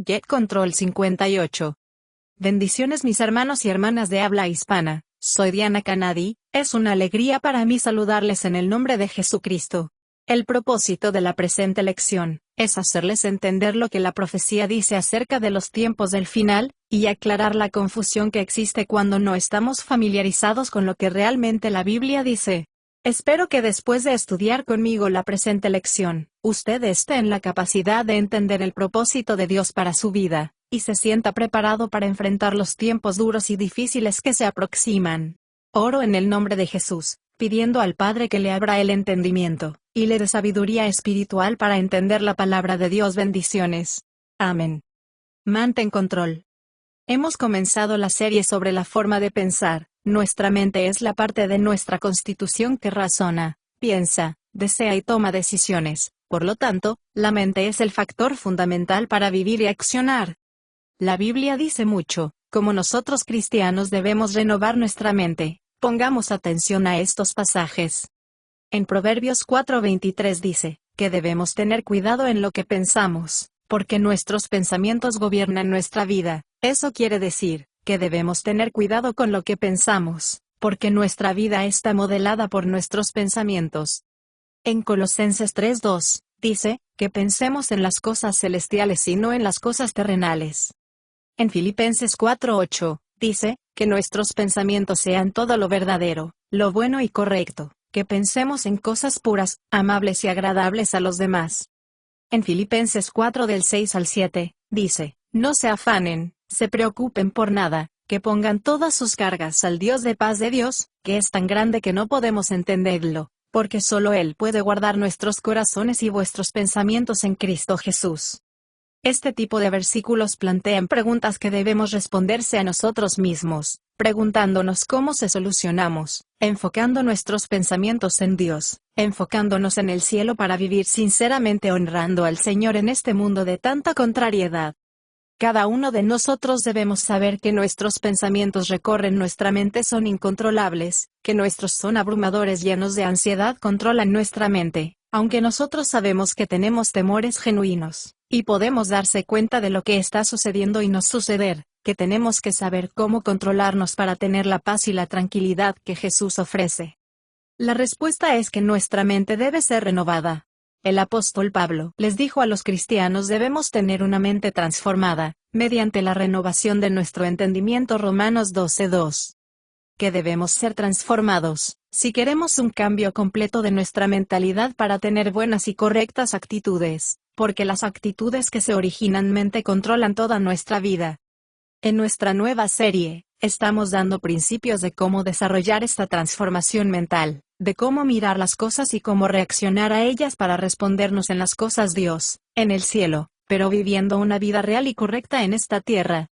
Get Control 58. Bendiciones mis hermanos y hermanas de habla hispana, soy Diana Canadi, es una alegría para mí saludarles en el nombre de Jesucristo. El propósito de la presente lección es hacerles entender lo que la profecía dice acerca de los tiempos del final, y aclarar la confusión que existe cuando no estamos familiarizados con lo que realmente la Biblia dice. Espero que después de estudiar conmigo la presente lección, usted esté en la capacidad de entender el propósito de Dios para su vida, y se sienta preparado para enfrentar los tiempos duros y difíciles que se aproximan. Oro en el nombre de Jesús, pidiendo al Padre que le abra el entendimiento, y le dé sabiduría espiritual para entender la palabra de Dios. Bendiciones. Amén. Mantén control. Hemos comenzado la serie sobre la forma de pensar. Nuestra mente es la parte de nuestra constitución que razona, piensa, desea y toma decisiones. Por lo tanto, la mente es el factor fundamental para vivir y accionar. La Biblia dice mucho, como nosotros cristianos debemos renovar nuestra mente. Pongamos atención a estos pasajes. En Proverbios 4:23 dice, que debemos tener cuidado en lo que pensamos, porque nuestros pensamientos gobiernan nuestra vida. Eso quiere decir, que debemos tener cuidado con lo que pensamos, porque nuestra vida está modelada por nuestros pensamientos. En Colosenses 3:2, dice, que pensemos en las cosas celestiales y no en las cosas terrenales. En Filipenses 4:8, dice, que nuestros pensamientos sean todo lo verdadero, lo bueno y correcto, que pensemos en cosas puras, amables y agradables a los demás. En Filipenses 4 del 6 al 7, dice, no se afanen, se preocupen por nada, que pongan todas sus cargas al Dios de paz de Dios, que es tan grande que no podemos entenderlo, porque solo Él puede guardar nuestros corazones y vuestros pensamientos en Cristo Jesús. Este tipo de versículos plantean preguntas que debemos responderse a nosotros mismos, preguntándonos cómo se solucionamos, enfocando nuestros pensamientos en Dios, enfocándonos en el cielo para vivir sinceramente honrando al Señor en este mundo de tanta contrariedad. Cada uno de nosotros debemos saber que nuestros pensamientos recorren nuestra mente son incontrolables, que nuestros son abrumadores llenos de ansiedad controlan nuestra mente, aunque nosotros sabemos que tenemos temores genuinos, y podemos darse cuenta de lo que está sucediendo y no suceder, que tenemos que saber cómo controlarnos para tener la paz y la tranquilidad que Jesús ofrece. La respuesta es que nuestra mente debe ser renovada. El apóstol Pablo les dijo a los cristianos debemos tener una mente transformada, mediante la renovación de nuestro entendimiento. Romanos 12:2. Que debemos ser transformados, si queremos un cambio completo de nuestra mentalidad para tener buenas y correctas actitudes, porque las actitudes que se originan en mente controlan toda nuestra vida. En nuestra nueva serie, estamos dando principios de cómo desarrollar esta transformación mental, de cómo mirar las cosas y cómo reaccionar a ellas para respondernos en las cosas Dios, en el cielo, pero viviendo una vida real y correcta en esta tierra.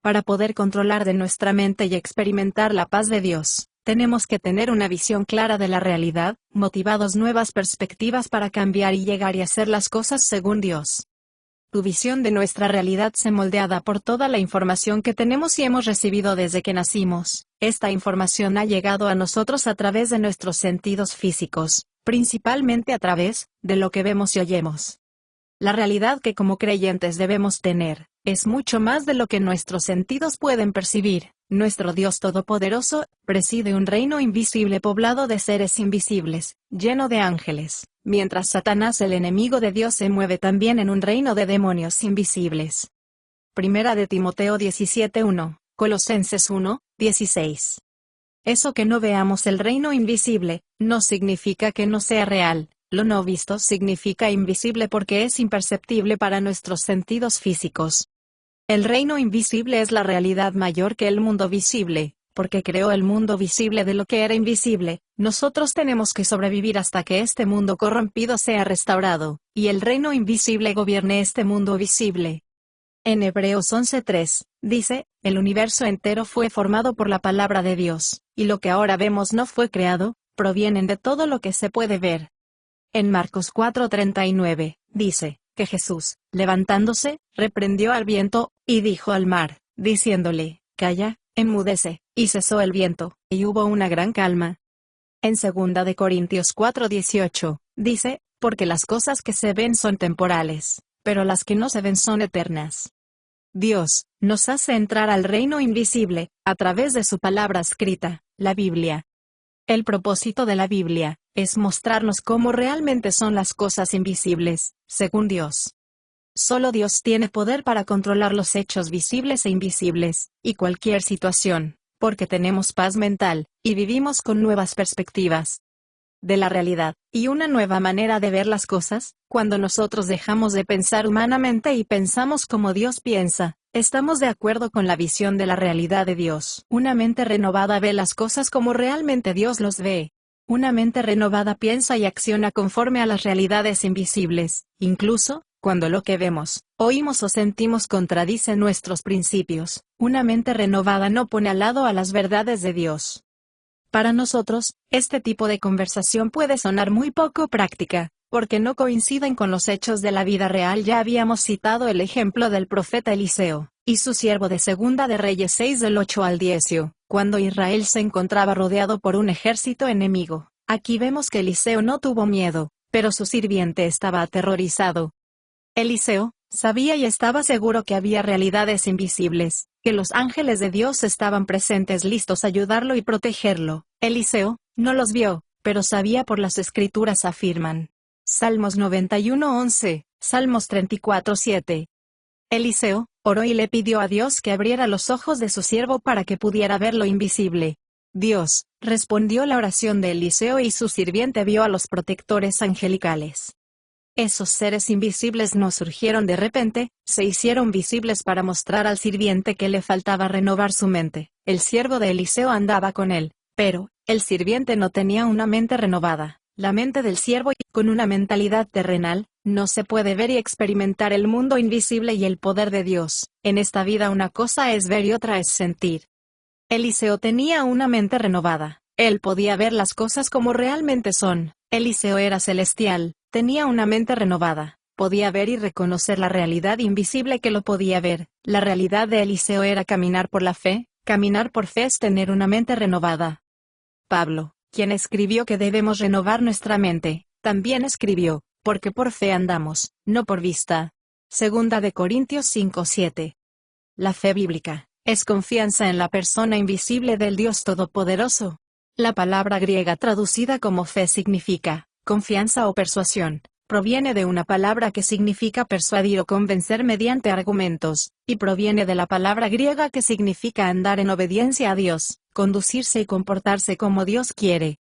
Para poder controlar de nuestra mente y experimentar la paz de Dios, tenemos que tener una visión clara de la realidad, motivados nuevas perspectivas para cambiar y llegar y hacer las cosas según Dios. Tu visión de nuestra realidad se moldeada por toda la información que tenemos y hemos recibido desde que nacimos. Esta información ha llegado a nosotros a través de nuestros sentidos físicos, principalmente a través de lo que vemos y oyemos. La realidad que como creyentes debemos tener, es mucho más de lo que nuestros sentidos pueden percibir. Nuestro Dios Todopoderoso preside un reino invisible poblado de seres invisibles, lleno de ángeles, mientras Satanás, el enemigo de Dios, se mueve también en un reino de demonios invisibles. Primera de Timoteo 17:1, Colosenses 1:16. Eso que no veamos el reino invisible, no significa que no sea real. Lo no visto significa invisible porque es imperceptible para nuestros sentidos físicos. El reino invisible es la realidad mayor que el mundo visible, porque creó el mundo visible de lo que era invisible. Nosotros tenemos que sobrevivir hasta que este mundo corrompido sea restaurado, y el reino invisible gobierne este mundo visible. En Hebreos 11:3, dice, el universo entero fue formado por la palabra de Dios, y lo que ahora vemos no fue creado, provienen de todo lo que se puede ver. En Marcos 4:39, dice, que Jesús, levantándose, reprendió al viento, y dijo al mar, diciéndole, calla, enmudece, y cesó el viento, y hubo una gran calma. En 2 de Corintios 4:18, dice, porque las cosas que se ven son temporales, pero las que no se ven son eternas. Dios nos hace entrar al reino invisible, a través de su palabra escrita, la Biblia. El propósito de la Biblia es mostrarnos cómo realmente son las cosas invisibles, según Dios. Solo Dios tiene poder para controlar los hechos visibles e invisibles, y cualquier situación, porque tenemos paz mental, y vivimos con nuevas perspectivas de la realidad, y una nueva manera de ver las cosas. Cuando nosotros dejamos de pensar humanamente y pensamos como Dios piensa, estamos de acuerdo con la visión de la realidad de Dios. Una mente renovada ve las cosas como realmente Dios los ve. Una mente renovada piensa y acciona conforme a las realidades invisibles, incluso cuando lo que vemos, oímos o sentimos contradice nuestros principios. Una mente renovada no pone al lado a las verdades de Dios. Para nosotros, este tipo de conversación puede sonar muy poco práctica, porque no coinciden con los hechos de la vida real. Ya habíamos citado el ejemplo del profeta Eliseo, y su siervo de Segunda de Reyes 6 del 8 al 10, cuando Israel se encontraba rodeado por un ejército enemigo. Aquí vemos que Eliseo no tuvo miedo, pero su sirviente estaba aterrorizado. Eliseo sabía y estaba seguro que había realidades invisibles, que los ángeles de Dios estaban presentes listos a ayudarlo y protegerlo. Eliseo no los vio, pero sabía por las escrituras afirman. Salmos 91:11, Salmos 34:7. Eliseo oró y le pidió a Dios que abriera los ojos de su siervo para que pudiera ver lo invisible. Dios respondió la oración de Eliseo y su sirviente vio a los protectores angelicales. Esos seres invisibles no surgieron de repente, se hicieron visibles para mostrar al sirviente que le faltaba renovar su mente. El siervo de Eliseo andaba con él, pero el sirviente no tenía una mente renovada. La mente del siervo, con una mentalidad terrenal, no se puede ver y experimentar el mundo invisible y el poder de Dios. En esta vida una cosa es ver y otra es sentir. Eliseo tenía una mente renovada. Él podía ver las cosas como realmente son. Eliseo era celestial. Tenía una mente renovada, podía ver y reconocer la realidad invisible que lo podía ver. La realidad de Eliseo era caminar por la fe. Caminar por fe es tener una mente renovada. Pablo, quien escribió que debemos renovar nuestra mente, también escribió, porque por fe andamos, no por vista. Segunda de Corintios 5:7. La fe bíblica es confianza en la persona invisible del Dios Todopoderoso. La palabra griega traducida como fe significa confianza o persuasión. Proviene de una palabra que significa persuadir o convencer mediante argumentos, y proviene de la palabra griega que significa andar en obediencia a Dios, conducirse y comportarse como Dios quiere.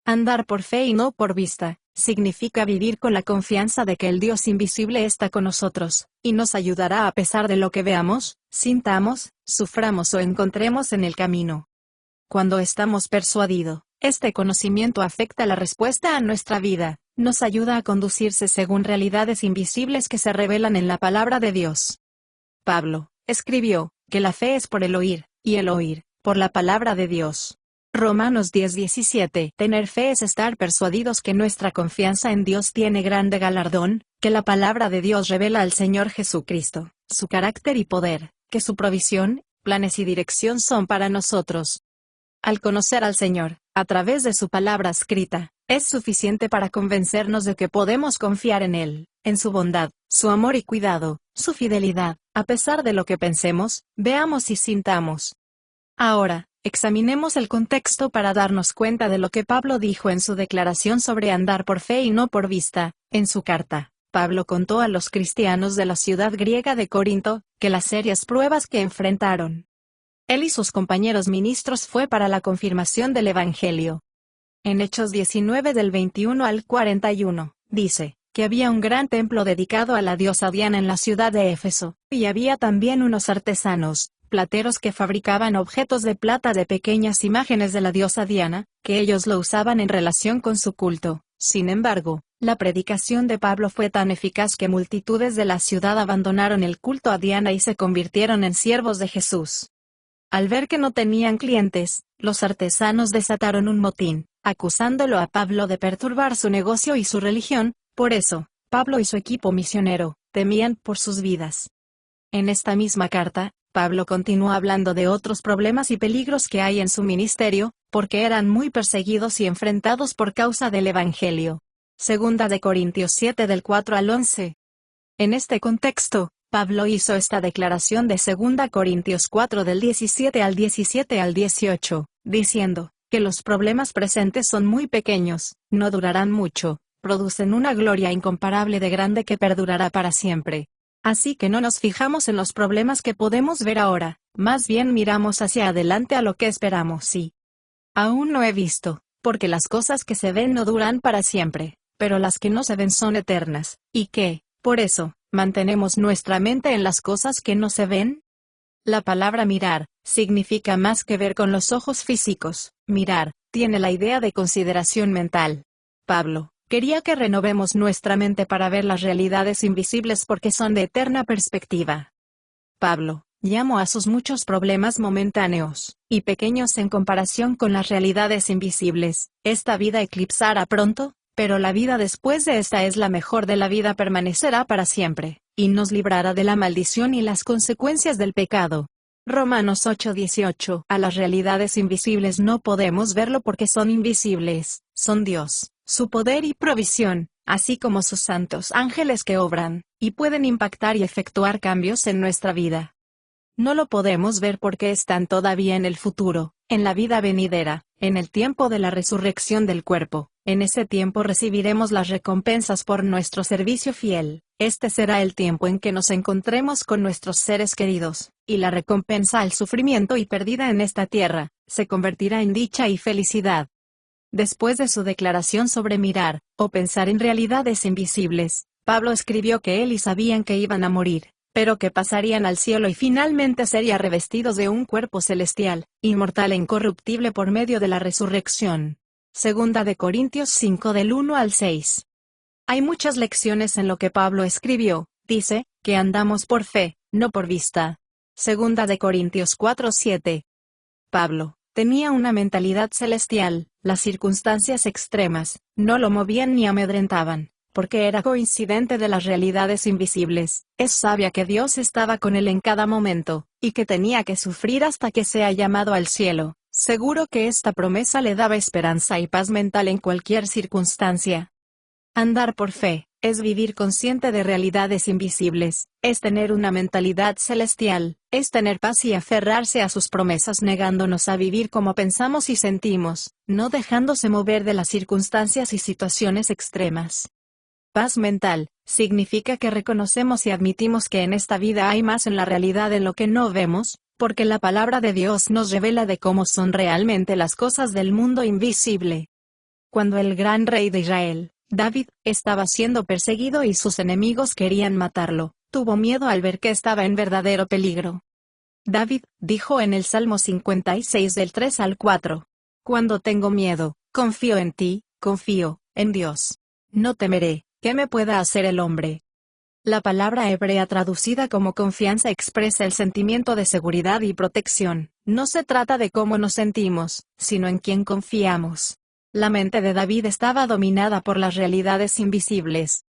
Andar por fe y no por vista, significa vivir con la confianza de que el Dios invisible está con nosotros, y nos ayudará a pesar de lo que veamos, sintamos, suframos o encontremos en el camino. Cuando estamos persuadidos, este conocimiento afecta la respuesta a nuestra vida, nos ayuda a conducirse según realidades invisibles que se revelan en la palabra de Dios. Pablo escribió que la fe es por el oír, y el oír, por la palabra de Dios. Romanos 10:17. Tener fe es estar persuadidos que nuestra confianza en Dios tiene grande galardón, que la palabra de Dios revela al Señor Jesucristo, su carácter y poder, que su provisión, planes y dirección son para nosotros. Al conocer al Señor, a través de su palabra escrita, es suficiente para convencernos de que podemos confiar en Él, en su bondad, su amor y cuidado, su fidelidad, a pesar de lo que pensemos, veamos y sintamos. Ahora, examinemos el contexto para darnos cuenta de lo que Pablo dijo en su declaración sobre andar por fe y no por vista. En su carta, Pablo contó a los cristianos de la ciudad griega de Corinto, que las serias pruebas que enfrentaron él y sus compañeros ministros fue para la confirmación del Evangelio. En Hechos 19 del 21 al 41, dice, que había un gran templo dedicado a la diosa Diana en la ciudad de Éfeso, y había también unos artesanos, plateros que fabricaban objetos de plata de pequeñas imágenes de la diosa Diana, que ellos lo usaban en relación con su culto. Sin embargo, la predicación de Pablo fue tan eficaz que multitudes de la ciudad abandonaron el culto a Diana y se convirtieron en siervos de Jesús. Al ver que no tenían clientes, los artesanos desataron un motín, acusándolo a Pablo de perturbar su negocio y su religión. Por eso, Pablo y su equipo misionero temían por sus vidas. En esta misma carta, Pablo continuó hablando de otros problemas y peligros que hay en su ministerio, porque eran muy perseguidos y enfrentados por causa del Evangelio. Segunda de Corintios 7 del 4 al 11. En este contexto, Pablo hizo esta declaración de 2 Corintios 4 del 17 al 18, diciendo, que los problemas presentes son muy pequeños, no durarán mucho, producen una gloria incomparable de grande que perdurará para siempre. Así que no nos fijamos en los problemas que podemos ver ahora, más bien miramos hacia adelante a lo que esperamos y aún no he visto, porque las cosas que se ven no duran para siempre, pero las que no se ven son eternas, y que, por eso, mantenemos nuestra mente en las cosas que no se ven. La palabra mirar, significa más que ver con los ojos físicos. Mirar, tiene la idea de consideración mental. Pablo quería que renovemos nuestra mente para ver las realidades invisibles porque son de eterna perspectiva. Pablo llamó a sus muchos problemas momentáneos y pequeños en comparación con las realidades invisibles. Esta vida eclipsará pronto, pero la vida después de esta es la mejor de la vida, permanecerá para siempre, y nos librará de la maldición y las consecuencias del pecado. Romanos 8:18. A las realidades invisibles no podemos verlo porque son invisibles, son Dios, su poder y provisión, así como sus santos ángeles que obran, y pueden impactar y efectuar cambios en nuestra vida. No lo podemos ver porque están todavía en el futuro, en la vida venidera, en el tiempo de la resurrección del cuerpo. En ese tiempo recibiremos las recompensas por nuestro servicio fiel. Este será el tiempo en que nos encontremos con nuestros seres queridos, y la recompensa al sufrimiento y pérdida en esta tierra, se convertirá en dicha y felicidad. Después de su declaración sobre mirar, o pensar en realidades invisibles, Pablo escribió que él y sabían que iban a morir, pero que pasarían al cielo y finalmente serían revestidos de un cuerpo celestial, inmortal e incorruptible por medio de la resurrección. Segunda de Corintios 5 del 1 al 6. Hay muchas lecciones en lo que Pablo escribió. Dice, que andamos por fe, no por vista. Segunda de Corintios 4:7. Pablo tenía una mentalidad celestial. Las circunstancias extremas no lo movían ni amedrentaban, porque era coincidente de las realidades invisibles. Es sabia que Dios estaba con él en cada momento, y que tenía que sufrir hasta que sea llamado al cielo. Seguro que esta promesa le daba esperanza y paz mental en cualquier circunstancia. Andar por fe es vivir consciente de realidades invisibles, es tener una mentalidad celestial, es tener paz y aferrarse a sus promesas negándonos a vivir como pensamos y sentimos, no dejándose mover de las circunstancias y situaciones extremas. Paz mental significa que reconocemos y admitimos que en esta vida hay más en la realidad de lo que no vemos, porque la palabra de Dios nos revela de cómo son realmente las cosas del mundo invisible. Cuando el gran rey de Israel, David, estaba siendo perseguido y sus enemigos querían matarlo, tuvo miedo al ver que estaba en verdadero peligro. David dijo en el Salmo 56 del 3 al 4: Cuando tengo miedo, confío en ti, confío en Dios. No temeré, ¿qué me pueda hacer el hombre? La palabra hebrea traducida como confianza expresa el sentimiento de seguridad y protección. No se trata de cómo nos sentimos, sino en quién confiamos. La mente de David estaba dominada por las realidades invisibles.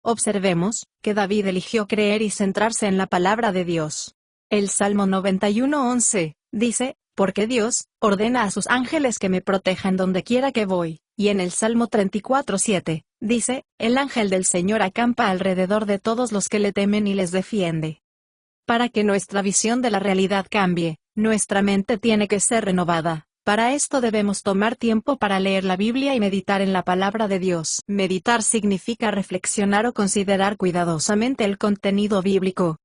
Observemos que David eligió creer y centrarse en la palabra de Dios. El Salmo 91:11 dice, porque Dios ordena a sus ángeles que me protejan donde quiera que voy. Y en el Salmo 34:7, dice, el ángel del Señor acampa alrededor de todos los que le temen y les defiende. Para que nuestra visión de la realidad cambie, nuestra mente tiene que ser renovada. Para esto debemos tomar tiempo para leer la Biblia y meditar en la palabra de Dios. Meditar significa reflexionar o considerar cuidadosamente el contenido bíblico.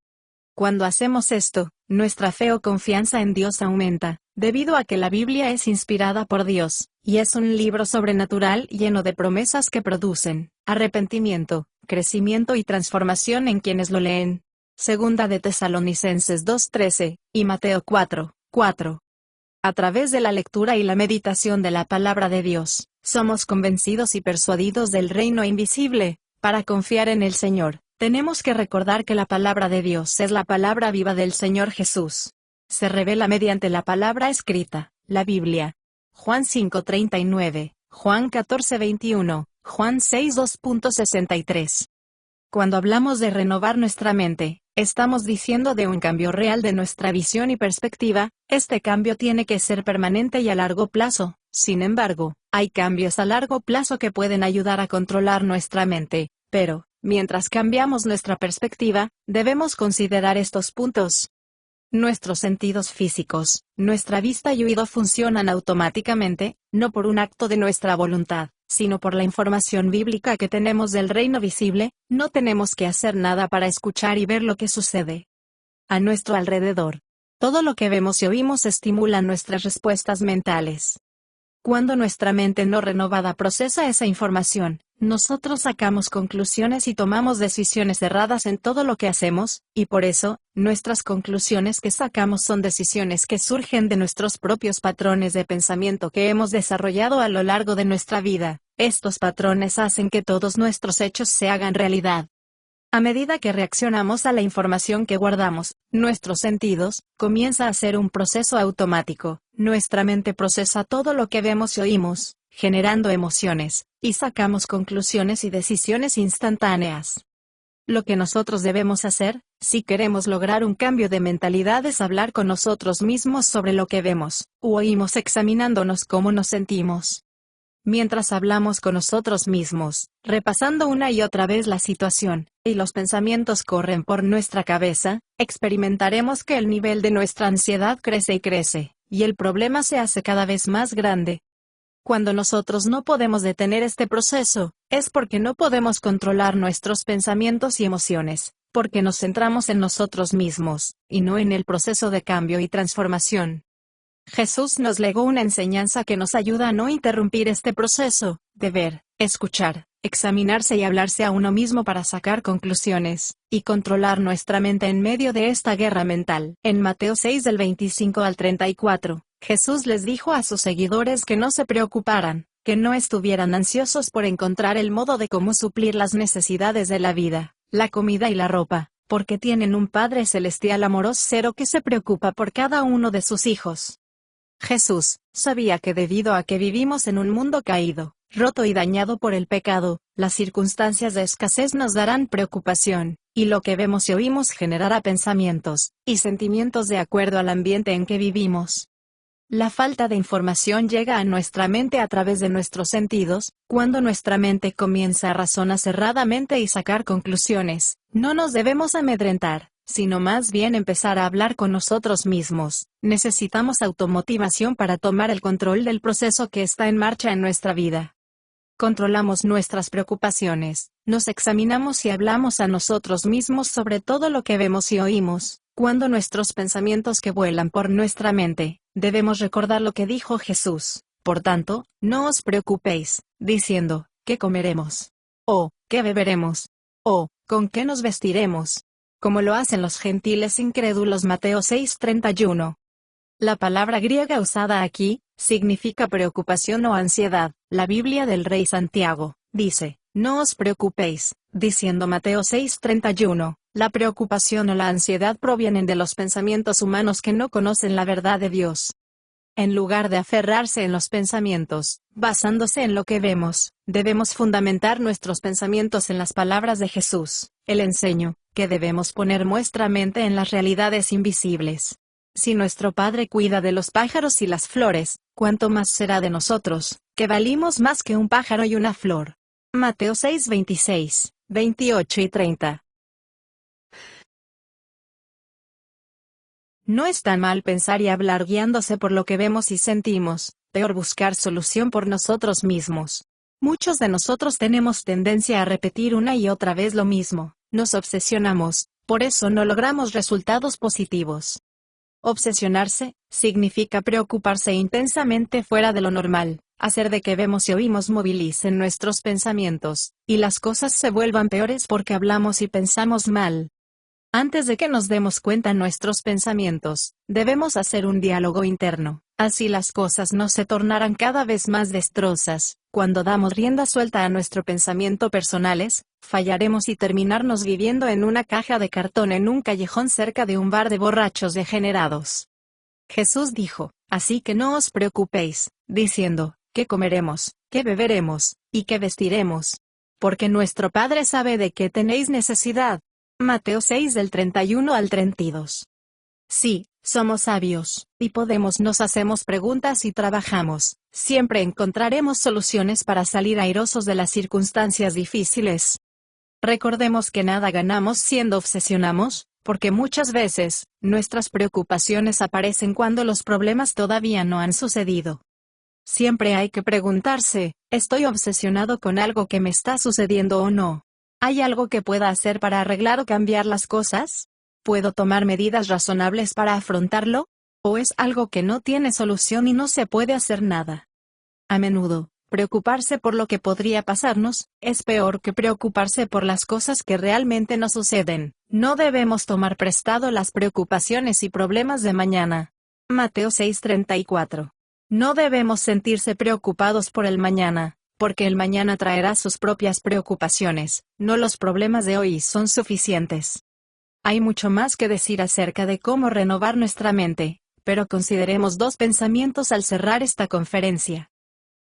Cuando hacemos esto, nuestra fe o confianza en Dios aumenta, debido a que la Biblia es inspirada por Dios, y es un libro sobrenatural lleno de promesas que producen arrepentimiento, crecimiento y transformación en quienes lo leen. Segunda de Tesalonicenses 2:13, y Mateo 4:4. A través de la lectura y la meditación de la palabra de Dios, somos convencidos y persuadidos del reino invisible. Para confiar en el Señor, tenemos que recordar que la palabra de Dios es la palabra viva del Señor Jesús. Se revela mediante la palabra escrita, la Biblia. Juan 5:39, Juan 14:21, Juan 6:2.63. Cuando hablamos de renovar nuestra mente, estamos diciendo de un cambio real de nuestra visión y perspectiva. Este cambio tiene que ser permanente y a largo plazo. Sin embargo, hay cambios a largo plazo que pueden ayudar a controlar nuestra mente, pero Mientras cambiamos nuestra perspectiva, debemos considerar estos puntos. Nuestros sentidos físicos, nuestra vista y oído funcionan automáticamente, no por un acto de nuestra voluntad, sino por la información bíblica que tenemos del reino visible. No tenemos que hacer nada para escuchar y ver lo que sucede a nuestro alrededor. Todo lo que vemos y oímos estimula nuestras respuestas mentales. Cuando nuestra mente no renovada procesa esa información, nosotros sacamos conclusiones y tomamos decisiones erradas en todo lo que hacemos, y por eso, nuestras conclusiones que sacamos son decisiones que surgen de nuestros propios patrones de pensamiento que hemos desarrollado a lo largo de nuestra vida. Estos patrones hacen que todos nuestros hechos se hagan realidad. A medida que reaccionamos a la información que guardamos, nuestros sentidos, comienza a ser un proceso automático. Nuestra mente procesa todo lo que vemos y oímos, generando emociones, y sacamos conclusiones y decisiones instantáneas. Lo que nosotros debemos hacer, si queremos lograr un cambio de mentalidad, es hablar con nosotros mismos sobre lo que vemos, u oímos, examinándonos cómo nos sentimos. Mientras hablamos con nosotros mismos, repasando una y otra vez la situación, y los pensamientos corren por nuestra cabeza, experimentaremos que el nivel de nuestra ansiedad crece y crece, y el problema se hace cada vez más grande. Cuando nosotros no podemos detener este proceso, es porque no podemos controlar nuestros pensamientos y emociones, porque nos centramos en nosotros mismos, y no en el proceso de cambio y transformación. Jesús nos legó una enseñanza que nos ayuda a no interrumpir este proceso, de ver, escuchar, examinarse y hablarse a uno mismo para sacar conclusiones, y controlar nuestra mente en medio de esta guerra mental. En Mateo 6 del 25 al 34, Jesús les dijo a sus seguidores que no se preocuparan, que no estuvieran ansiosos por encontrar el modo de cómo suplir las necesidades de la vida, la comida y la ropa, porque tienen un Padre Celestial amoroso que se preocupa por cada uno de sus hijos. Jesús sabía que debido a que vivimos en un mundo caído, roto y dañado por el pecado, las circunstancias de escasez nos darán preocupación, y lo que vemos y oímos generará pensamientos y sentimientos de acuerdo al ambiente en que vivimos. La falta de información llega a nuestra mente a través de nuestros sentidos. Cuando nuestra mente comienza a razonar cerradamente y sacar conclusiones, no nos debemos amedrentar, sino más bien empezar a hablar con nosotros mismos. Necesitamos automotivación para tomar el control del proceso que está en marcha en nuestra vida. Controlamos nuestras preocupaciones, nos examinamos y hablamos a nosotros mismos sobre todo lo que vemos y oímos. Cuando nuestros pensamientos que vuelan por nuestra mente, debemos recordar lo que dijo Jesús. Por tanto, no os preocupéis, diciendo, ¿qué comeremos? O, ¿qué beberemos? O, ¿con qué nos vestiremos? Como lo hacen los gentiles incrédulos. Mateo 6:31. La palabra griega usada aquí, significa preocupación o ansiedad. La Biblia del Rey Santiago, dice, no os preocupéis, diciendo Mateo 6:31, la preocupación o la ansiedad provienen de los pensamientos humanos que no conocen la verdad de Dios. En lugar de aferrarse en los pensamientos, basándose en lo que vemos, debemos fundamentar nuestros pensamientos en las palabras de Jesús. Él enseñó que debemos poner nuestra mente en las realidades invisibles. Si nuestro Padre cuida de los pájaros y las flores, ¿cuánto más será de nosotros, que valimos más que un pájaro y una flor? Mateo 6:26, 28 y 30. No es tan mal pensar y hablar guiándose por lo que vemos y sentimos, peor buscar solución por nosotros mismos. Muchos de nosotros tenemos tendencia a repetir una y otra vez lo mismo, nos obsesionamos, por eso no logramos resultados positivos. Obsesionarse significa preocuparse intensamente fuera de lo normal, hacer de que vemos y oímos movilicen nuestros pensamientos, y las cosas se vuelvan peores porque hablamos y pensamos mal. Antes de que nos demos cuenta nuestros pensamientos, debemos hacer un diálogo interno, así las cosas no se tornarán cada vez más destrozas. Cuando damos rienda suelta a nuestro pensamiento personales, fallaremos y terminarnos viviendo en una caja de cartón en un callejón cerca de un bar de borrachos degenerados. Jesús dijo, así que no os preocupéis, diciendo, ¿qué comeremos, qué beberemos, y qué vestiremos? Porque nuestro Padre sabe de qué tenéis necesidad. Mateo 6 del 31 al 32. Sí, somos sabios, y nos hacemos preguntas y trabajamos, siempre encontraremos soluciones para salir airosos de las circunstancias difíciles. Recordemos que nada ganamos siendo obsesionamos, porque muchas veces, nuestras preocupaciones aparecen cuando los problemas todavía no han sucedido. Siempre hay que preguntarse, ¿estoy obsesionado con algo que me está sucediendo o no? ¿Hay algo que pueda hacer para arreglar o cambiar las cosas? ¿Puedo tomar medidas razonables para afrontarlo? ¿O es algo que no tiene solución y no se puede hacer nada? A menudo, preocuparse por lo que podría pasarnos, es peor que preocuparse por las cosas que realmente nos suceden. No debemos tomar prestado las preocupaciones y problemas de mañana. Mateo 6:34. No debemos sentirse preocupados por el mañana, porque el mañana traerá sus propias preocupaciones, no los problemas de hoy son suficientes. Hay mucho más que decir acerca de cómo renovar nuestra mente, pero consideremos dos pensamientos al cerrar esta conferencia.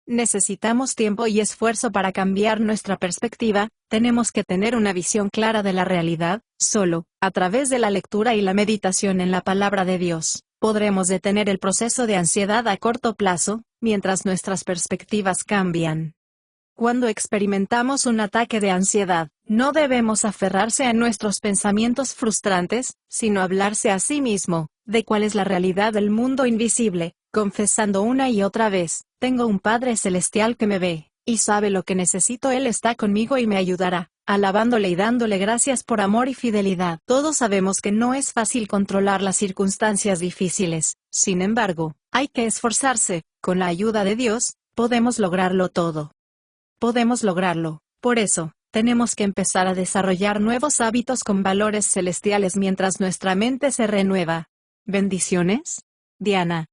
Necesitamos tiempo y esfuerzo para cambiar nuestra perspectiva, tenemos que tener una visión clara de la realidad, solo, a través de la lectura y la meditación en la palabra de Dios, podremos detener el proceso de ansiedad a corto plazo, mientras nuestras perspectivas cambian. Cuando experimentamos un ataque de ansiedad, no debemos aferrarse a nuestros pensamientos frustrantes, sino hablarse a sí mismo, de cuál es la realidad del mundo invisible, confesando una y otra vez, tengo un Padre Celestial que me ve, y sabe lo que necesito, Él está conmigo y me ayudará, alabándole y dándole gracias por amor y fidelidad. Todos sabemos que no es fácil controlar las circunstancias difíciles, sin embargo, hay que esforzarse, con la ayuda de Dios, podemos lograrlo todo. Podemos lograrlo, por eso, tenemos que empezar a desarrollar nuevos hábitos con valores celestiales mientras nuestra mente se renueva. Bendiciones. Diana.